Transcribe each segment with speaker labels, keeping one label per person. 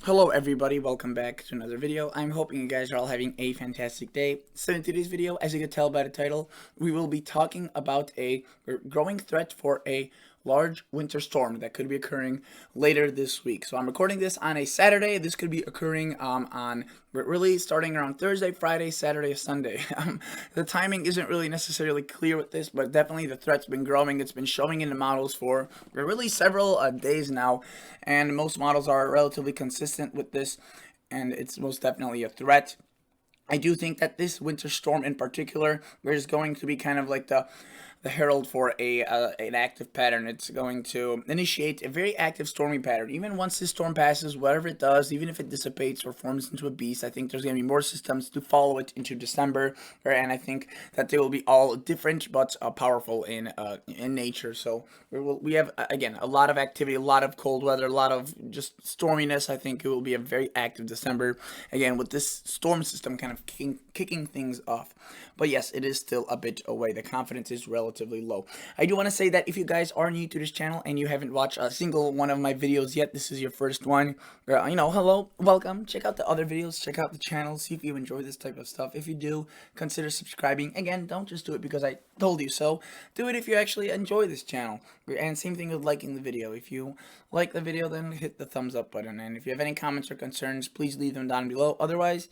Speaker 1: Hello everybody, welcome back to another video. I'm hoping you guys are all having a fantastic day. So in today's video, as you can tell by the title, we will be talking about a growing threat for a large winter storm that could be occurring later this week. So I'm recording this on a Saturday. This could be occurring on really starting around Thursday, Friday, Saturday, Sunday. The timing isn't really necessarily clear with this, but definitely the threat's been growing. It's been showing in the models for really several days now, and most models are relatively consistent with this, and it's most definitely a threat. I do think that this winter storm in particular is going to be kind of like the herald for an active pattern. It's going to initiate a very active stormy pattern. Even once this storm passes, whatever it does, even if it dissipates or forms into a beast, I think there's going to be more systems to follow it into December, and I think that they will be all different but powerful in nature. So we have again a lot of activity, a lot of cold weather, a lot of just storminess. I think it will be a very active December again with this storm system kind of kicking things off. But yes, it is still a bit away. The confidence is relatively low. I do want to say that if you guys are new to this channel and you haven't watched a single one of my videos yet, this is your first one. Hello, welcome. Check out the other videos. Check out the channel. See if you enjoy this type of stuff. If you do, consider subscribing. Again, don't just do it because I told you so. Do it if you actually enjoy this channel. And same thing with liking the video. If you like the video, then hit the thumbs up button. And if you have any comments or concerns, please leave them down below. Otherwise,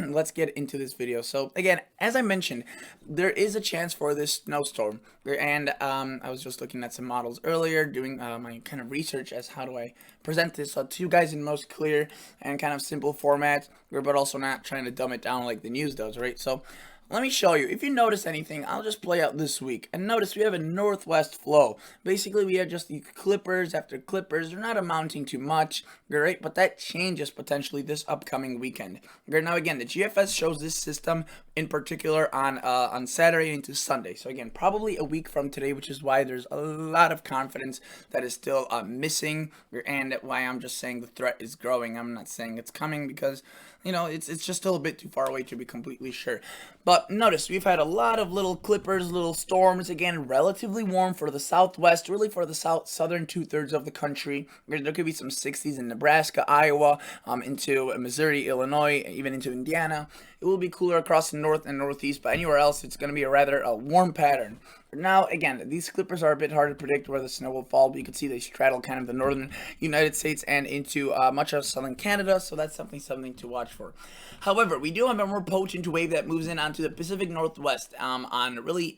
Speaker 1: let's get into this video. So again, as I mentioned, there is a chance for this snowstorm, and I was just looking at some models earlier, doing my kind of research as how do I present this to you guys in most clear and kind of simple format, but also not trying to dumb it down like the news does, right? So let me show you. If you notice anything, I'll just play out this week. And notice we have a northwest flow. Basically, we have just the clippers after clippers. They're not amounting to much, right? But that changes potentially this upcoming weekend. Now, again, the GFS shows this system in particular on Saturday into Sunday. So again, probably a week from today, which is why there's a lot of confidence that is still missing, and why I'm just saying the threat is growing. I'm not saying it's coming because, it's just still a bit too far away to be completely sure. But notice we've had a lot of little clippers, little storms. Again, relatively warm for the southwest, really for the southern 2/3 of the country. There could be some 60s in Nebraska, Iowa, into Missouri, Illinois, even into Indiana. It will be cooler across the north and northeast, but anywhere else it's going to be a rather warm pattern. Now, again, these clippers are a bit hard to predict where the snow will fall, but you can see they straddle kind of the northern United States and into much of southern Canada, so that's something to watch for. However, we do have a more potent wave that moves in onto the Pacific Northwest on really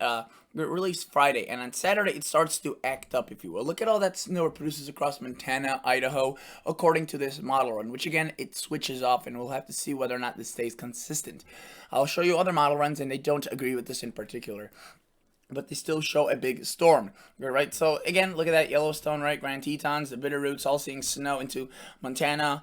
Speaker 1: Friday, and on Saturday it starts to act up, if you will. Look at all that snow it produces across Montana, Idaho, according to this model run, which again, it switches off, and we'll have to see whether or not this stays consistent. I'll show you other model runs, and they don't agree with this in particular, but they still show a big storm, right? So again, look at that Yellowstone, right? Grand Tetons, the Bitterroots, all seeing snow into Montana,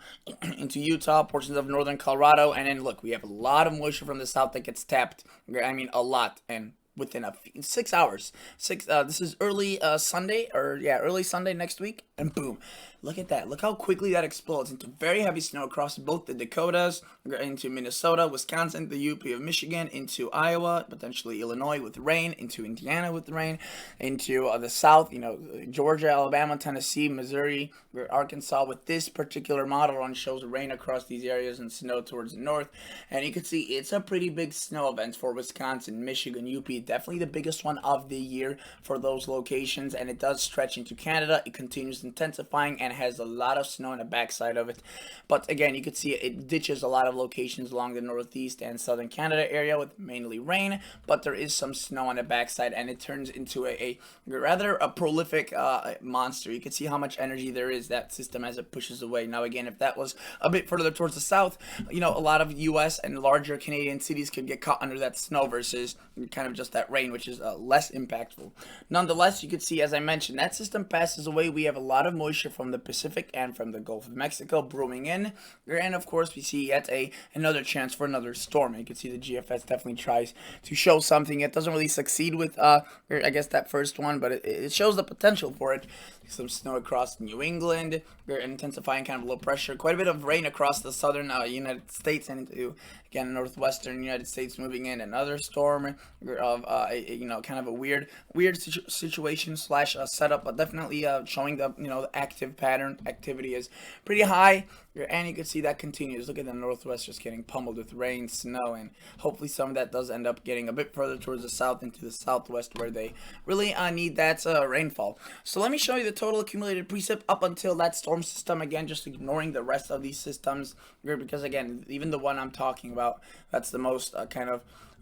Speaker 1: into Utah, portions of northern Colorado, and then look, we have a lot of moisture from the south that gets tapped. I mean, a lot, and within 6 hours. This is early Sunday, early Sunday next week, and boom. Look at that. Look how quickly that explodes into very heavy snow across both the Dakotas, into Minnesota, Wisconsin, the UP of Michigan, into Iowa, potentially Illinois with rain, into Indiana with rain, into the South, Georgia, Alabama, Tennessee, Missouri, Arkansas. With this particular model run shows rain across these areas and snow towards the north. And you can see it's a pretty big snow event for Wisconsin, Michigan, UP. Definitely the biggest one of the year for those locations, and it does stretch into Canada. It continues intensifying and has a lot of snow on the backside of it. But again, you can see it ditches a lot of locations along the northeast and southern Canada area with mainly rain, but there is some snow on the backside, and it turns into a rather prolific monster. You can see how much energy there is that system as it pushes away. Now again, if that was a bit further towards the south, a lot of US and larger Canadian cities could get caught under that snow versus kind of just that rain, which is less impactful. Nonetheless, you can see, as I mentioned, that system passes away. We have a lot of moisture from the Pacific and from the Gulf of Mexico brewing in, and of course we see yet another chance for another storm. And you can see the GFS definitely tries to show something. It doesn't really succeed with I guess that first one, but it shows the potential for it. Some snow across New England, intensifying kind of low pressure, quite a bit of rain across the southern United States and into, again, northwestern United States moving in. Another storm of kind of a weird situation slash setup, but definitely showing the the active pattern activity is pretty high, and you can see that continues. Look at the northwest just getting pummeled with rain, snow, and hopefully some of that does end up getting a bit further towards the south into the southwest where they really need that rainfall. So let me show you the total accumulated precip up until that storm system, again just ignoring the rest of these systems, because again even the one I'm talking about, that's the most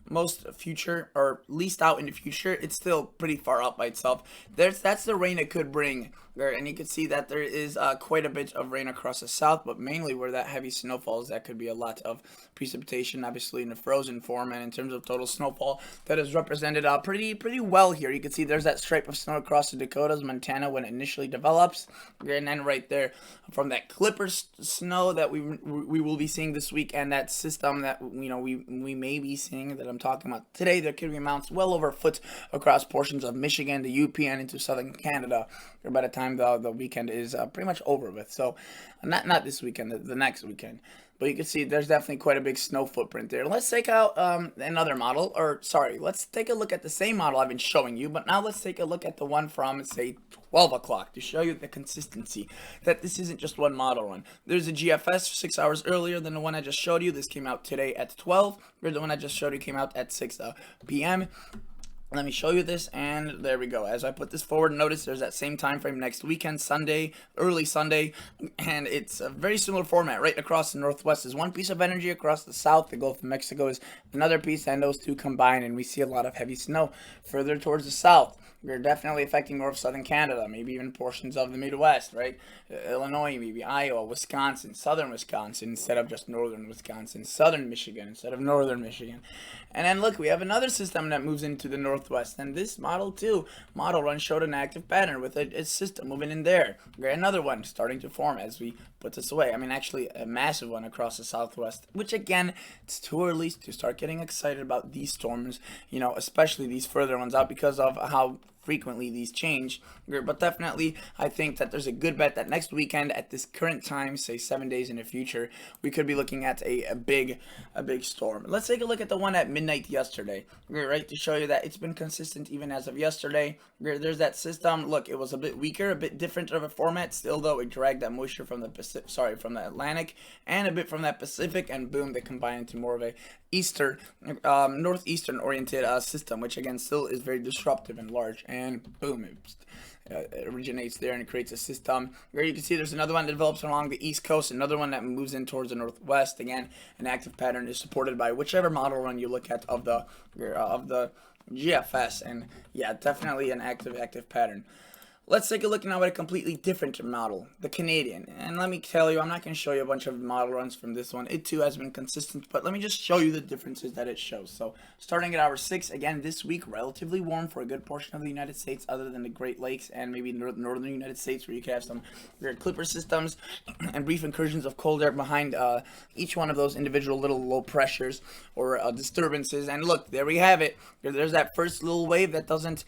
Speaker 1: most future or least out in the future, it's still pretty far out by itself. That's the rain it could bring there, and you can see that there is quite a bit of rain across the south, but mainly where that heavy snow falls, that could be a lot of precipitation, obviously in the frozen form. And in terms of total snowfall, that is represented pretty well here. You can see there's that stripe of snow across the Dakotas, Montana, when it initially develops, and then right there from that clipper snow that we will be seeing this week, and that system that we may be seeing that I'm talking about today, there could be amounts well over a foot across portions of Michigan, the UP, and into southern Canada by the time the weekend is pretty much over with. So not this weekend, the next weekend. But you can see there's definitely quite a big snow footprint there. Let's take out another model, or sorry, let's take a look at the same model I've been showing you, but now let's take a look at the one from, say, 12 o'clock to show you the consistency, that this isn't just one model run. There's a GFS 6 hours earlier than the one I just showed you. This came out today at 12, where the one I just showed you came out at 6 p.m. Let me show you this, and there we go. As I put this forward, notice there's that same time frame next weekend, Sunday, early Sunday, and it's a very similar format. Right across the northwest is one piece of energy, across the south, the Gulf of Mexico, is another piece, and those two combine, and we see a lot of heavy snow further towards the south. They're definitely affecting north southern Canada, maybe even portions of the Midwest, right? Illinois, maybe Iowa, Wisconsin, southern Wisconsin, instead of just northern Wisconsin, southern Michigan instead of northern Michigan. And then look, we have another system that moves into the northwest, and this model run showed an active pattern with a system moving in there. Another one starting to form as we put this away. I mean, actually a massive one across the southwest, which again, it's too early to start getting excited about these storms, especially these further ones out, because of how frequently these change. But definitely I think that there's a good bet that next weekend at this current time, say 7 days in the future, we could be looking at a big storm. Let's take a look at the one at midnight yesterday, right, to show you that it's been consistent even as of yesterday. There's that system. Look, it was a bit weaker, a bit different of a format, still though it dragged that moisture from the Atlantic and a bit from that Pacific, and boom, they combine into more of a northeastern oriented system, which again still is very disruptive and large, and boom, it originates there and it creates a system where you can see there's another one that develops along the east coast, another one that moves in towards the northwest. Again, an active pattern is supported by whichever model run you look at of the GFS, and yeah, definitely an active pattern. Let's take a look now at a completely different model, the Canadian. And let me tell you, I'm not going to show you a bunch of model runs from this one. It too has been consistent, but let me just show you the differences that it shows. So starting at hour 6, again, this week, relatively warm for a good portion of the United States, other than the Great Lakes and maybe northern United States, where you could have some weird clipper systems and brief incursions of cold air behind each one of those individual little low pressures or disturbances. And look, there we have it. There's that first little wave that doesn't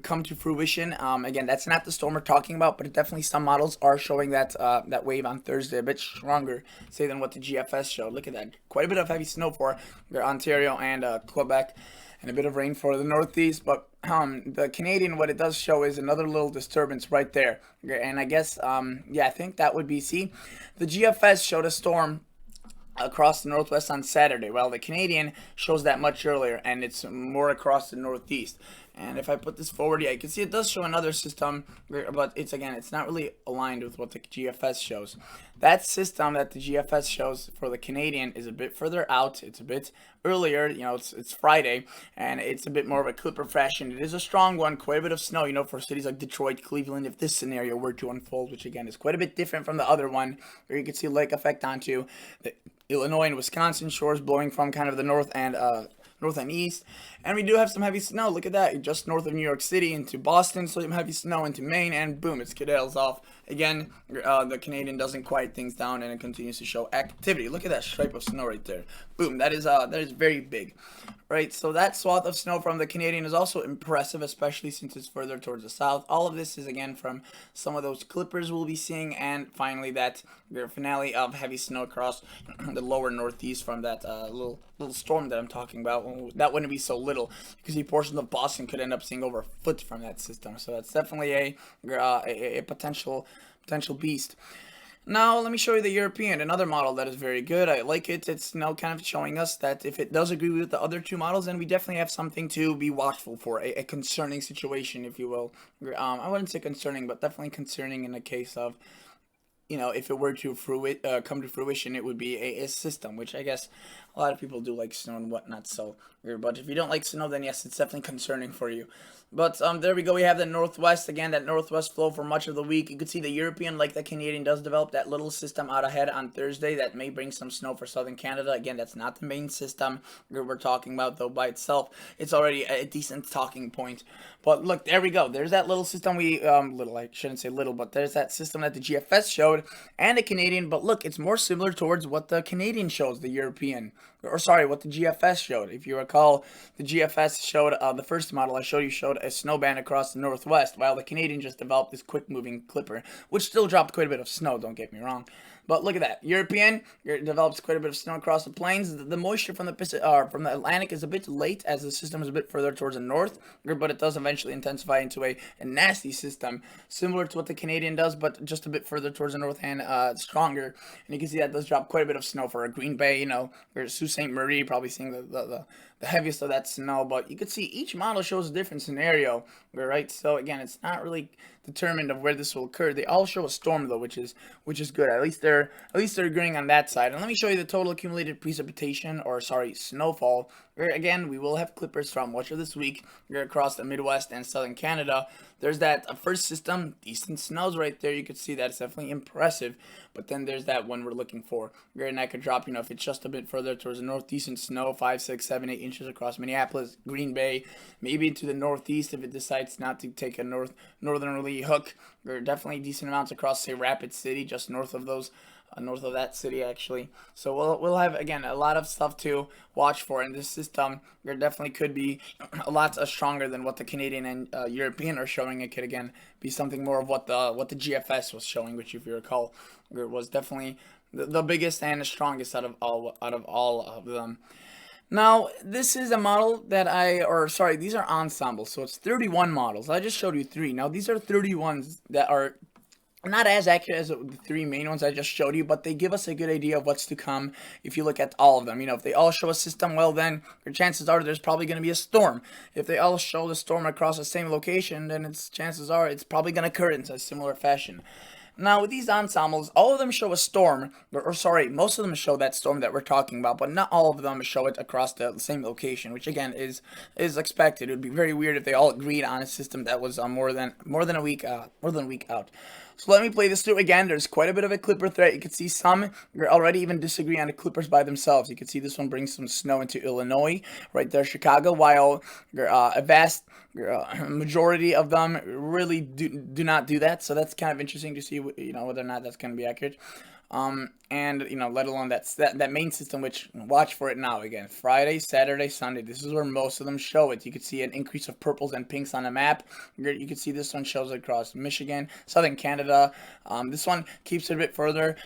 Speaker 1: come to fruition. Again, that's not the storm we're talking about, but definitely some models are showing that that wave on Thursday a bit stronger, say, than what the GFS showed. Look at that, quite a bit of heavy snow for Ontario and Quebec, and a bit of rain for the northeast. But the Canadian, what it does show is another little disturbance right there, and I guess yeah, I think that would be, see, the GFS showed a storm across the northwest on Saturday, while the Canadian shows that much earlier, and it's more across the northeast. And if I put this forward, yeah, you can see it does show another system, but it's not really aligned with what the GFS shows. That system that the GFS shows for the Canadian is a bit further out. It's a bit earlier, it's Friday, and it's a bit more of a clipper fashion. It is a strong one, quite a bit of snow, for cities like Detroit, Cleveland, if this scenario were to unfold, which again is quite a bit different from the other one, where you can see lake effect onto the Illinois and Wisconsin shores, blowing from kind of the north and east. And we do have some heavy snow. Look at that, just north of New York City into Boston, so some heavy snow into Maine, and boom, it skedaddles off. Again, the Canadian doesn't quiet things down, and it continues to show activity. Look at that stripe of snow right there. Boom, that is very big. right? So that swath of snow from the Canadian is also impressive, especially since it's further towards the south. All of this is again from some of those clippers we'll be seeing, and finally that finale of heavy snow across the lower northeast from that little storm that I'm talking about. That wouldn't be so little. You can see portions of Boston could end up seeing over a foot from that system. So that's definitely a potential beast. Now, let me show you the European, another model that is very good. I like it. It's now kind of showing us that if it does agree with the other two models, then we definitely have something to be watchful for, a concerning situation, if you will. I wouldn't say concerning, but definitely concerning in the case of, if it were to come to fruition, it would be a system, which I guess a lot of people do like snow and whatnot. So, but if you don't like snow, then yes, it's definitely concerning for you. But there we go. We have the northwest again. That northwest flow for much of the week. You could see the European, like the Canadian, does develop that little system out ahead on Thursday that may bring some snow for southern Canada. Again, that's not the main system we're talking about, though. By itself, it's already a decent talking point. But look, there we go. There's that little system I shouldn't say little, but there's that system that the GFS showed and the Canadian. But look, it's more similar towards what the Canadian shows, the European, or sorry, what the GFS showed. If you recall, the GFS showed the first model I showed you showed a snow band across the northwest, while the Canadian just developed this quick-moving clipper, which still dropped quite a bit of snow. Don't get me wrong. But look at that. European develops quite a bit of snow across the plains. The moisture from the Atlantic is a bit late as the system is a bit further towards the north, but it does eventually intensify into a nasty system, similar to what the Canadian does, but just a bit further towards the north and stronger. And you can see that does drop quite a bit of snow for a Green Bay, or Sault Ste. Marie, probably seeing the heaviest of that snow. But you can see each model shows a different scenario, right? So again, it's not really determined of where this will occur. They all show a storm though, which is good. At least they're agreeing on that side. And let me show you the total accumulated precipitation, or sorry, snowfall. Where again, we will have clippers from much of this week across the Midwest and southern Canada. There's that first system, decent snows right there. You can see that it's definitely impressive. But then there's that one we're looking for. And that could drop, if it's just a bit further towards the north, decent snow, 5, 6, 7, 8 inches across Minneapolis, Green Bay, maybe into the northeast if it decides not to take a northerly hook. There are definitely decent amounts across, say, Rapid City, just north of that city actually. So we'll have again a lot of stuff to watch for in this system. There definitely could be a lot stronger than what the Canadian and European are showing. It could again be something more of what the GFS was showing, which if you recall, it was definitely the biggest and the strongest out of all of them. Now, this is a model that these are ensembles, so it's 31 models. I just showed you 3. Now, these are 31s that are not as accurate as the 3 main ones I just showed you, but they give us a good idea of what's to come if you look at all of them. If they all show a system, well then, the chances are there's probably going to be a storm. If they all show the storm across the same location, then chances are it's probably going to occur in a similar fashion. Now, with these ensembles, all of them show a storm, most of them show that storm that we're talking about, but not all of them show it across the same location, which again is expected. It would be very weird if they all agreed on a system that was more than a week out. So let me play this through again. There's quite a bit of a clipper threat. You can see some already even disagree on the clippers by themselves. You can see this one brings some snow into Illinois, right there, Chicago, while a vast majority of them really do not do that. So that's kind of interesting to see, whether or not that's going to be accurate. And let alone that main system, which watch for it now again, Friday, Saturday, Sunday. This is where most of them show it. You can see an increase of purples and pinks on the map. You can see this one shows across Michigan, southern Canada. This one keeps it a bit further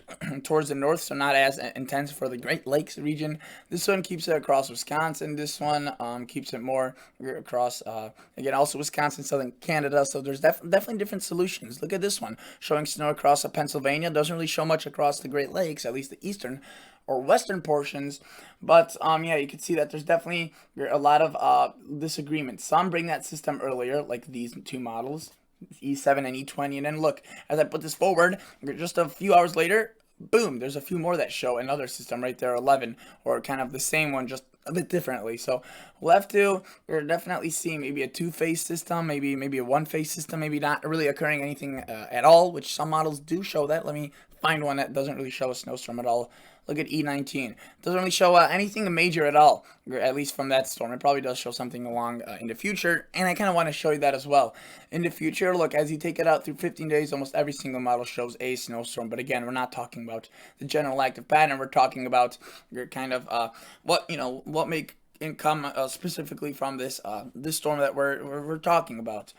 Speaker 1: towards the north, so not as intense for the Great Lakes region. This one keeps it across Wisconsin. This one keeps it more across, again, also Wisconsin, southern Canada. So there's definitely different solutions. Look at this one, showing snow across Pennsylvania. Doesn't really show much across the Great Lakes, at least the eastern or western portions. But you can see that there's definitely a lot of disagreement. Some bring that system earlier, like these 2 models, E7 and E20. And then look, as I put this forward, just a few hours later, boom, there's a few more that show another system right there, 11, or kind of the same one, just a bit differently. So we'll have to definitely see maybe a 2-phase system, maybe a 1-phase system, maybe not really occurring anything at all, which some models do show that. Let me find one that doesn't really show a snowstorm at all. Look at E19. Doesn't really show anything major at all, at least from that storm. It probably does show something along in the future, and I kind of want to show you that as well. In the future, look, as you take it out through 15 days, almost every single model shows a snowstorm. But again, we're not talking about the general active pattern. We're talking about your kind of what make come specifically from this storm that we're talking about.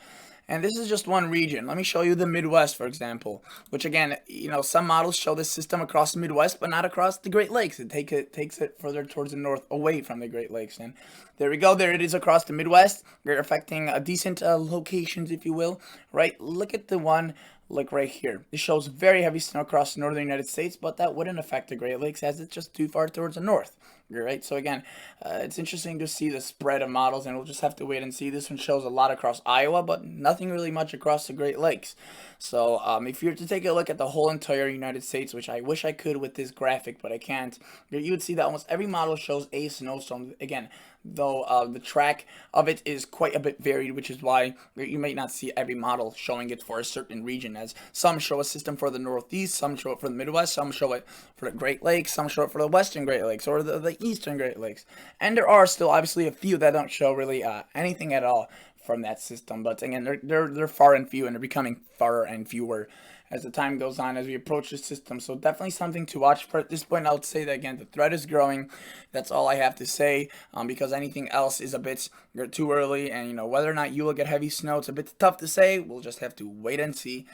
Speaker 1: And this is just one region. Let me show you the Midwest, for example, which again, some models show this system across the Midwest, but not across the Great Lakes. It takes it further towards the north, away from the Great Lakes. And there we go. There it is across the Midwest. They're affecting decent locations, if you will. Right? Look at the one like right here. It shows very heavy snow across the northern United States, but that wouldn't affect the Great Lakes as it's just too far towards the north. Right? So again, it's interesting to see the spread of models, and we'll just have to wait and see. This one shows a lot across Iowa, but nothing really much across the Great Lakes. So if you were to take a look at the whole entire United States, which I wish I could with this graphic, but I can't, you would see that almost every model shows a snowstorm. Again, though the track of it is quite a bit varied, which is why you may not see every model showing it for a certain region, as some show a system for the Northeast, some show it for the Midwest, some show it for the Great Lakes, some show it for the Western Great Lakes or the Eastern Great Lakes. And there are still obviously a few that don't show really anything at all from that system. But again, they're far and few, and they're becoming far and fewer as the time goes on, as we approach the system. So definitely something to watch for at this point. I would say that again, the threat is growing. That's all I have to say, because anything else is a bit too early, and whether or not you will get heavy snow, it's a bit tough to say. We'll just have to wait and see.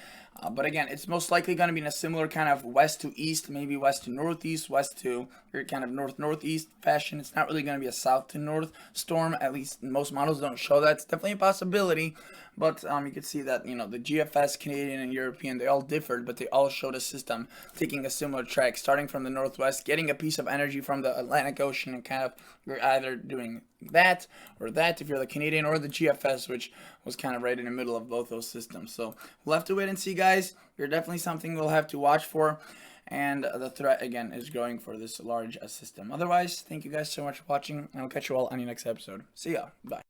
Speaker 1: But again, it's most likely going to be in a similar kind of west to east, maybe west to northeast, west to kind of north-northeast fashion. It's not really going to be a south to north storm. At least most models don't show that. It's definitely a possibility. But you can see that, the GFS, Canadian, and European, they all differed, but they all showed a system taking a similar track, starting from the northwest, getting a piece of energy from the Atlantic Ocean, and kind of you're either doing that or that if you're the Canadian, or the GFS, which was kind of right in the middle of both those systems. So we'll have to wait and see, guys. You're definitely something we'll have to watch for. And the threat, again, is growing for this large system. Otherwise, thank you guys so much for watching, and I'll catch you all on the next episode. See ya. Bye.